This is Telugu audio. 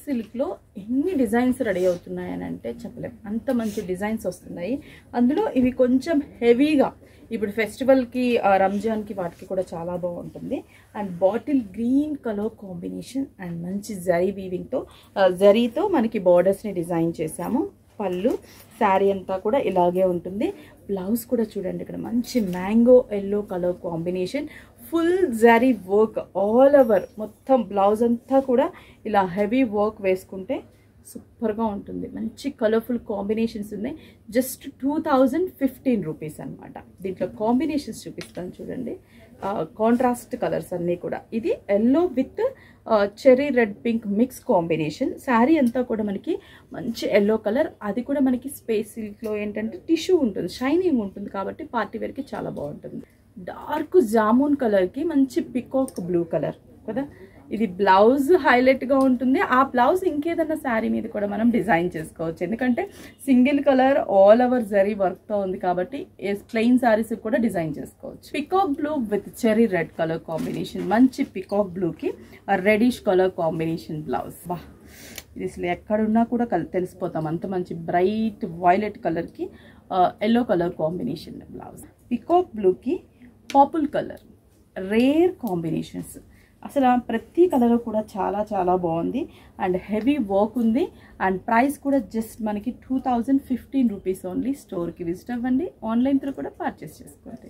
సిల్క్లో ఎన్ని డిజైన్స్ రెడీ అవుతున్నాయని అంటే చెప్పలేం, అంత మంచి డిజైన్స్ వస్తున్నాయి. అందులో ఇవి కొంచెం హెవీగా ఇప్పుడు ఫెస్టివల్కి రంజాన్కి వాటికి కూడా చాలా బాగుంటుంది. And bottle green colour combination and మంచి జరీ వీవింగ్తో జరీతో మనకి బార్డర్స్ని డిజైన్ చేసాము. పళ్ళు శారీ అంతా కూడా ఇలాగే ఉంటుంది. బ్లౌజ్ కూడా చూడండి, ఇక్కడ మంచి mango yellow colour combination, full zari work all over మొత్తం బ్లౌజ్ అంతా కూడా ఇలా హెవీ వర్క్ వేసుకుంటే సూపర్గా ఉంటుంది. మంచి కలర్ఫుల్ కాంబినేషన్స్ ఉన్నాయి. జస్ట్ 2015 రూపీస్ అనమాట. దీంట్లో కాంబినేషన్స్ చూపిస్తాను చూడండి, కాంట్రాస్ట్ కలర్స్ అన్నీ కూడా. ఇది yellow with cherry red pink mix combination. Sari అంతా కూడా మనకి మంచి ఎల్లో కలర్, అది కూడా మనకి స్పేస్ సిల్క్లో ఏంటంటే టిష్యూ ఉంటుంది, షైనింగ్ ఉంటుంది కాబట్టి పార్టీ వేర్కి చాలా బాగుంటుంది. డార్క్ జామున్ కలర్కి మంచి పికాక్ బ్లూ కలర్ కదా. ఇది బ్లౌజ్ హైలైట్గా ఉంటుంది. ఆ బ్లౌజ్ ఇంకేదన్నా శారీ మీద కూడా మనం డిజైన్ చేసుకోవచ్చు, ఎందుకంటే single colour all over zari వర్క్తో ఉంది కాబట్టి ప్లెయిన్ శారీస్ కూడా డిజైన్ చేసుకోవచ్చు. Peacock blue with cherry red colour combination, మంచి పికాక్ బ్లూకి రెడిష్ కలర్ కాంబినేషన్ బ్లౌజ్. బా, ఇది అసలు ఎక్కడున్నా కూడా తెలిసిపోతాం, అంత మంచి బ్రైట్ వైలెట్ కలర్కి yellow colour combination blouse. Peacock బ్లూకి పర్పుల్ కలర్, రేర్ కాంబినేషన్స్. అసలు ప్రతి కలర్ కూడా చాలా చాలా బాగుంది అండ్ హెవీ వర్క్ ఉంది. అండ్ ప్రైస్ కూడా జస్ట్ మనకి 2015 రూపీస్ ఓన్లీ. స్టోర్కి విజిట్ అవ్వండి, ఆన్లైన్ త్రూ కూడా పర్చేస్ చేసుకోండి.